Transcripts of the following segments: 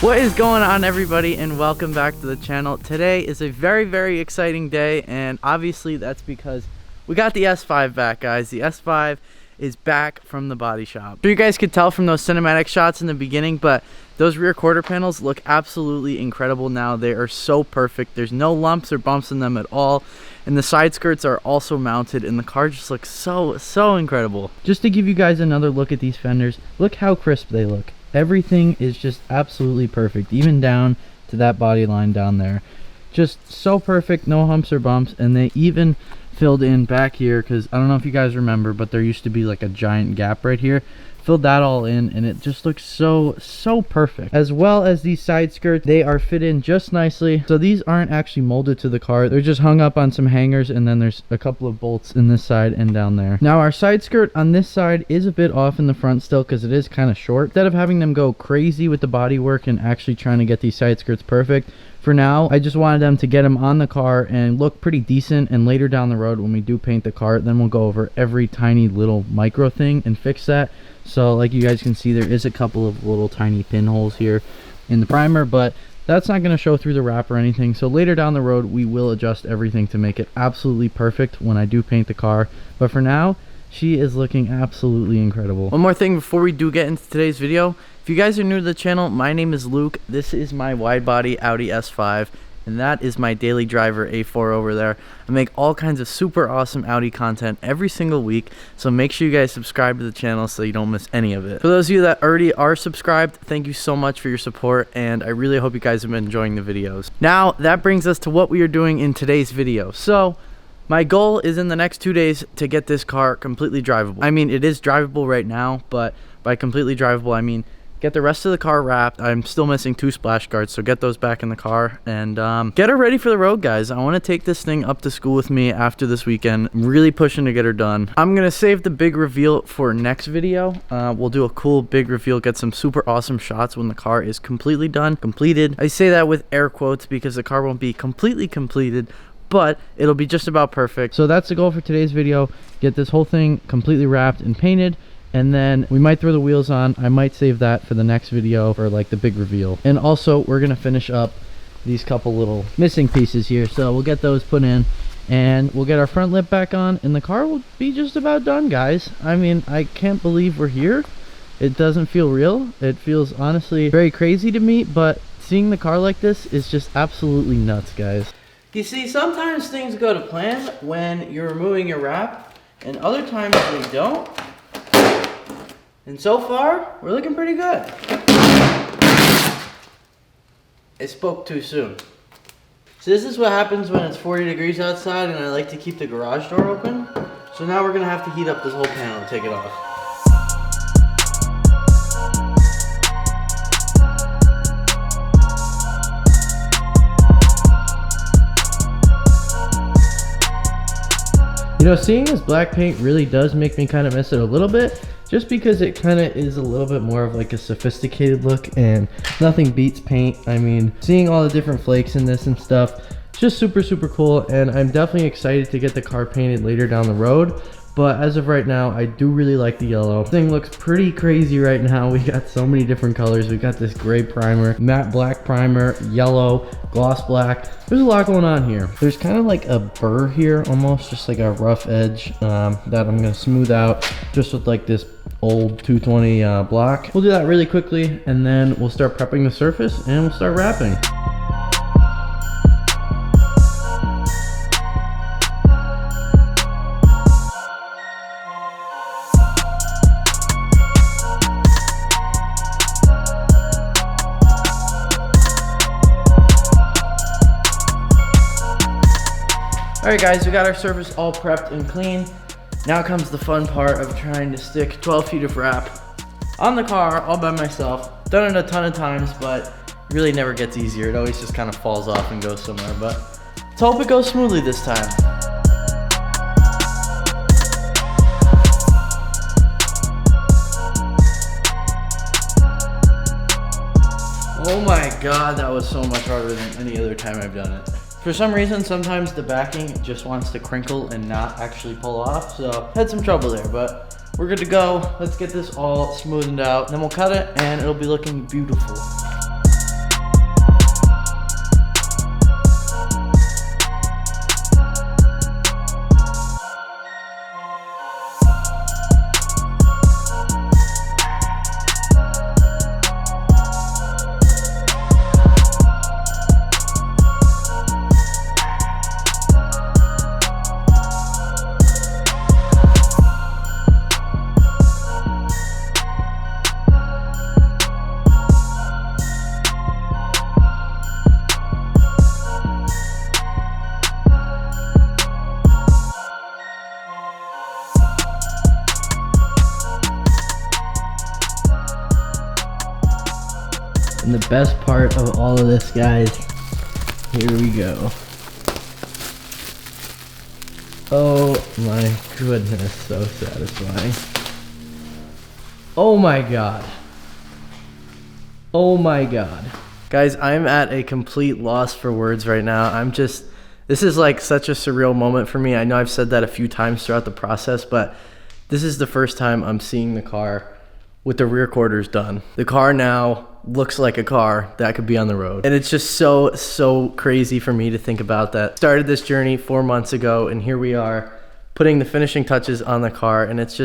What is going on, everybody, and welcome back to the channel. Today is a very exciting day, and obviously that's because we got the S5 back, guys. The S5 is back from the body shop. So you guys could tell from those cinematic shots in the beginning, but those rear quarter panels look absolutely incredible now. They are so perfect. There's no lumps or bumps in them at all, and the side skirts are also mounted, and the car just looks so incredible. Just to give you guys another look at these fenders, look how crisp they look. Everything is just absolutely perfect, even down to that body line down there. Just so perfect, no humps or bumps. And they even filled in back here, because I don't know if you guys remember, but there used to be like a giant gap right here. Filled that all in, and it just looks so perfect. As well as these side skirts, they are fit in just nicely. So these aren't actually molded to the car, they're just hung up on some hangers, and then there's a couple of bolts in this side and down there. Now our side skirt on this side is a bit off in the front still, because it is kind of short. Instead of having them go crazy with the body work and actually trying to get these side skirts perfect, for now I just wanted them to get them on the car and look pretty decent, and later down the road when we do paint the car, then we'll go over every tiny little micro thing and fix that. So like you guys can see, there is a couple of little tiny pinholes here in the primer, but that's not going to show through the wrap or anything. So later down the road we will adjust everything to make it absolutely perfect when I do paint the car. But for now, she is looking absolutely incredible. One more thing before we do get into today's video. If you guys are new to the channel, my name is Luke. This is my wide body Audi S5, and that is my daily driver A4 over there. I make all kinds of super awesome Audi content every single week, so make sure you guys subscribe to the channel so you don't miss any of it. For those of you that already are subscribed, thank you so much for your support, and I really hope you guys have been enjoying the videos. Now that brings us to what we are doing in today's video. So my goal is in the next 2 days to get this car completely drivable. I mean, it is drivable right now, but by completely drivable I mean get the rest of the car wrapped. I'm still missing 2 splash guards, so get those back in the car and get her ready for the road, guys. I want to take this thing up to school with me after this weekend. I'm really pushing to get her done. I'm gonna save the big reveal for next video. We'll do a cool big reveal, get some super awesome shots when the car is completely done, completed. I say that with air quotes because the car won't be completely completed, but it'll be just about perfect. So that's the goal for today's video. Get this whole thing completely wrapped and painted, and then we might throw the wheels on. I might save that for the next video for like the big reveal. And also we're gonna finish up these couple little missing pieces here, so we'll get those put in and we'll get our front lip back on, and the car will be just about done, guys. I mean, I can't believe we're here. It doesn't feel real. It feels honestly very crazy to me, but seeing the car like this is just absolutely nuts, guys. You see, sometimes things go to plan when you're removing your wrap, and other times they don't. And so far, we're looking pretty good. I spoke too soon. So this is what happens when it's 40 degrees outside and I like to keep the garage door open. So now we're gonna have to heat up this whole panel and take it off. You know, seeing this black paint really does make me kind of miss it a little bit, just because it kind of is a little bit more of like a sophisticated look, and nothing beats paint. I mean, seeing all the different flakes in this and stuff, it's just super cool, and I'm definitely excited to get the car painted later down the road. But as of right now, I do really like the yellow. This thing looks pretty crazy right now. We got so many different colors. We got this gray primer, matte black primer, yellow, gloss black. There's a lot going on here. There's kind of like a burr here, almost just like a rough edge that I'm gonna smooth out just with like this old 220 block. We'll do that really quickly, and then we'll start prepping the surface and we'll start wrapping. Alright guys, we got our surface all prepped and clean. Now comes the fun part of trying to stick 12 feet of wrap on the car all by myself. Done it a ton of times, but it really never gets easier. It always just kind of falls off and goes somewhere, but let's hope it goes smoothly this time. Oh my god, that was so much harder than any other time I've done it. For some reason, sometimes the backing just wants to crinkle and not actually pull off, so had some trouble there, but we're good to go. Let's get this all smoothened out, then we'll cut it and it'll be looking beautiful. And the best part of all of this, guys, here we go. Oh my goodness, so satisfying. Oh my god. Oh my god. Guys, I'm at a complete loss for words right now. This is like such a surreal moment for me. I know I've said that a few times throughout the process, but this is the first time I'm seeing the car with the rear quarters done. The car now looks like a car that could be on the road. And it's just so crazy for me to think about that. Started this journey 4 months ago, and here we are putting the finishing touches on the car, and it's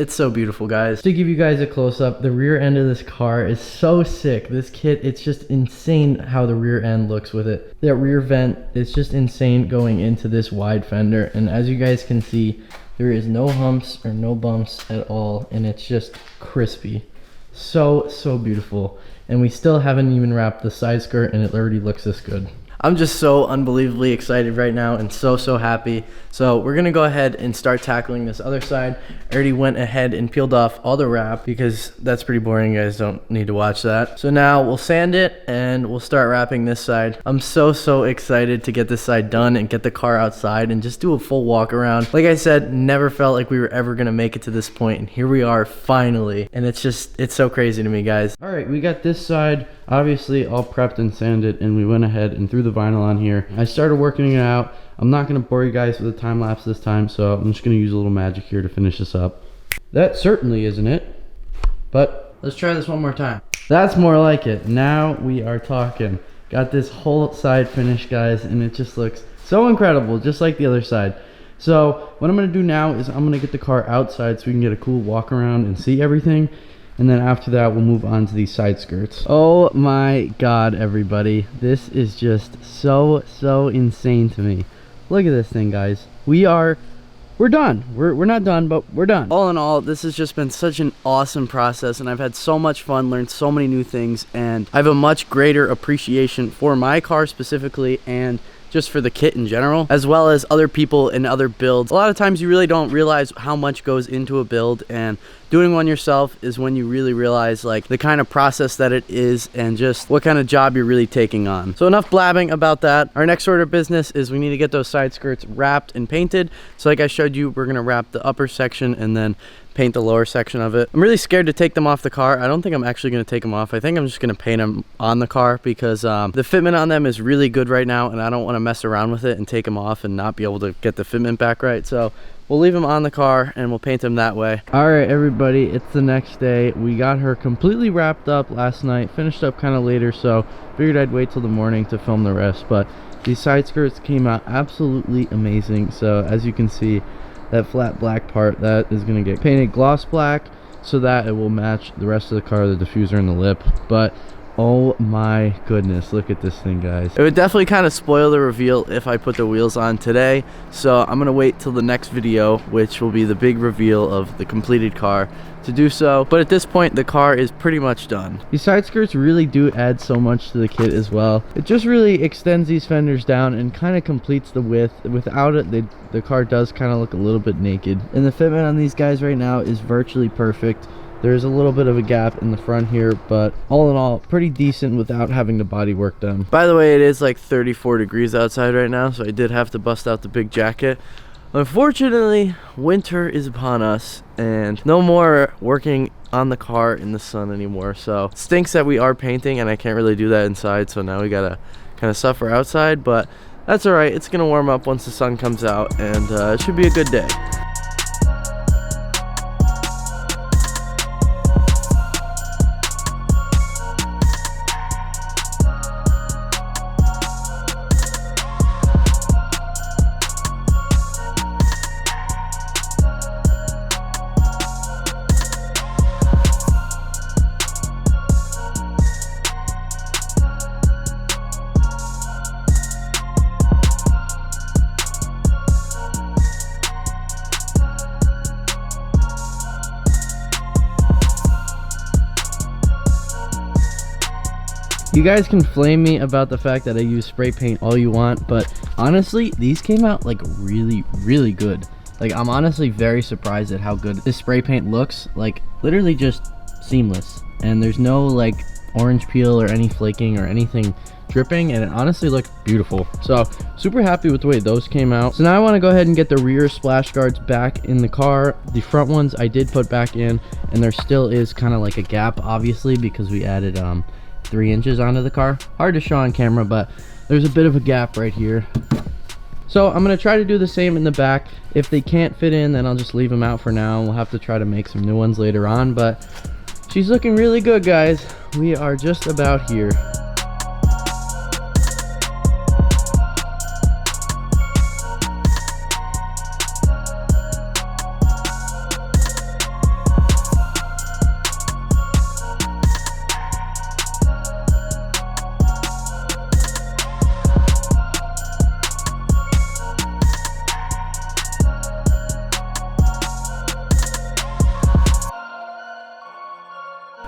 so beautiful, guys. To give you guys a close-up, the rear end of this car is so sick. This kit, it's just insane how the rear end looks with it. That rear vent is just insane going into this wide fender, and as you guys can see, there is no humps or no bumps at all, and it's just crispy. So beautiful. And we still haven't even wrapped the side skirt, and it already looks this good. I'm just so unbelievably excited right now and so happy. So we're gonna go ahead and start tackling this other side. I already went ahead and peeled off all the wrap because that's pretty boring. You guys don't need to watch that. So now we'll sand it and we'll start wrapping this side. I'm so excited to get this side done and get the car outside and just do a full walk around. Like I said, never felt like we were ever gonna make it to this point, and here we are finally. And it's so crazy to me, guys. All right, we got this side obviously all prepped and sanded, and we went ahead and threw the vinyl on here. I started working it out. I'm not going to bore you guys with a time lapse this time, so I'm just going to use a little magic here to finish this up. That certainly isn't it, but let's try this one more time. That's more like it. Now we are talking. Got this whole side finished, guys, and it just looks so incredible, just like the other side. So what I'm going to do now is I'm going to get the car outside so we can get a cool walk around and see everything. And then after that, we'll move on to these side skirts. Oh my god, everybody. This is just so insane to me. Look at this thing, guys. We're done. We're not done, but we're done. All in all, this has just been such an awesome process, and I've had so much fun, learned so many new things, and I have a much greater appreciation for my car specifically, and just for the kit in general, as well as other people and other builds. A lot of times you really don't realize how much goes into a build, and doing one yourself is when you really realize like the kind of process that it is and just what kind of job you're really taking on. So enough blabbing about that. Our next order of business is we need to get those side skirts wrapped and painted. So like I showed you, we're gonna wrap the upper section and then paint the lower section of it. I'm really scared to take them off the car. I don't think I'm actually going to take them off. I think I'm just going to paint them on the car because the fitment on them is really good right now, and I don't want to mess around with it and take them off and not be able to get the fitment back right. So we'll leave them on the car and we'll paint them that way. All right, everybody, it's the next day. We got her completely wrapped up last night, finished up kind of later, so figured I'd wait till the morning to film the rest. But these side skirts came out absolutely amazing. So as you can see, that flat black part, that is going to get painted gloss black so that it will match the rest of the car, the diffuser and the lip. But oh my goodness, look at this thing, guys. It would definitely kind of spoil the reveal if I put the wheels on today, so I'm gonna wait till the next video, which will be the big reveal of the completed car, to do so. But at this point, the car is pretty much done. These side skirts really do add so much to the kit as well. It just really extends these fenders down and kind of completes the width. Without it, the car does kind of look a little bit naked. And the fitment on these guys right now is virtually perfect. There's a little bit of a gap in the front here, but all in all, pretty decent without having the body work done. By the way, it is like 34 degrees outside right now, so I did have to bust out the big jacket. Unfortunately, winter is upon us, and no more working on the car in the sun anymore. So it stinks that we are painting, and I can't really do that inside, so now we gotta kind of suffer outside, but that's all right. It's gonna warm up once the sun comes out, and it should be a good day. You guys can flame me about the fact that I use spray paint all you want, but honestly, these came out like really good. Like, I'm honestly very surprised at how good this spray paint looks. Like, literally just seamless, and there's no like orange peel or any flaking or anything dripping, and it honestly looked beautiful. So super happy with the way those came out. So now I want to go ahead and get the rear splash guards back in the car. The front ones I did put back in, and there still is kind of like a gap, obviously, because we added 3 inches onto the car. Hard to show on camera, but there's a bit of a gap right here. So I'm going to try to do the same in the back. If they can't fit in, then I'll just leave them out for now. We'll have to try to make some new ones later on, but she's looking really good, guys. We are just about here.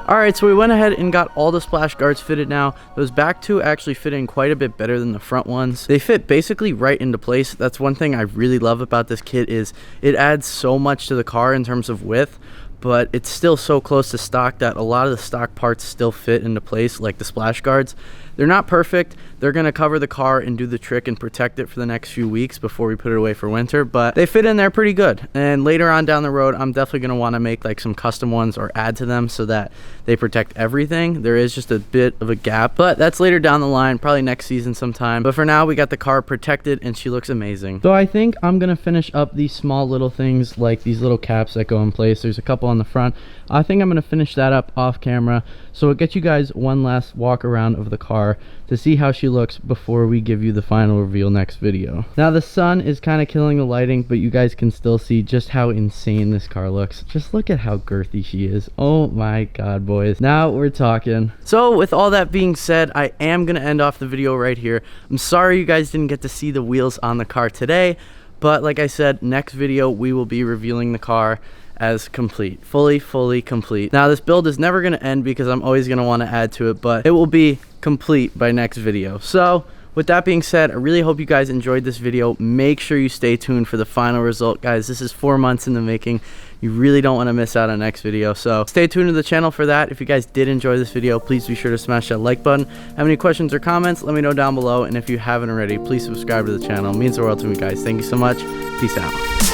Alright, so we went ahead and got all the splash guards fitted now. Those back two actually fit in quite a bit better than the front ones. They fit basically right into place. That's one thing I really love about this kit, is it adds so much to the car in terms of width, but it's still so close to stock that a lot of the stock parts still fit into place, like the splash guards. They're not perfect. They're going to cover the car and do the trick and protect it for the next few weeks before we put it away for winter, but they fit in there pretty good. And later on down the road, I'm definitely going to want to make like some custom ones or add to them so that they protect everything. There is just a bit of a gap, but that's later down the line, probably next season sometime. But for now, we got the car protected and she looks amazing. So I think I'm going to finish up these small little things like these little caps that go in place. There's a couple on the front. I think I'm going to finish that up off camera, so we'll get you guys one last walk around of the car to see how she looks before we give you the final reveal next video. Now the sun is kind of killing the lighting, but you guys can still see just how insane this car looks. Just look at how girthy she is. Oh my god, boys, now we're talking. So with all that being said, I am going to end off the video right here. I'm sorry you guys didn't get to see the wheels on the car today, but like I said, next video we will be revealing the car as complete, fully complete. Now this build is never going to end because I'm always going to want to add to it, but it will be complete by next video. So with that being said, I really hope you guys enjoyed this video. Make sure you stay tuned for the final result, guys. This is 4 months in the making. You really don't want to miss out on next video, so stay tuned to the channel for that. If you guys did enjoy this video, please be sure to smash that like button. Have any questions or comments, let me know down below, and if you haven't already, please subscribe to the channel. It means the world to me, guys. Thank you so much. Peace out.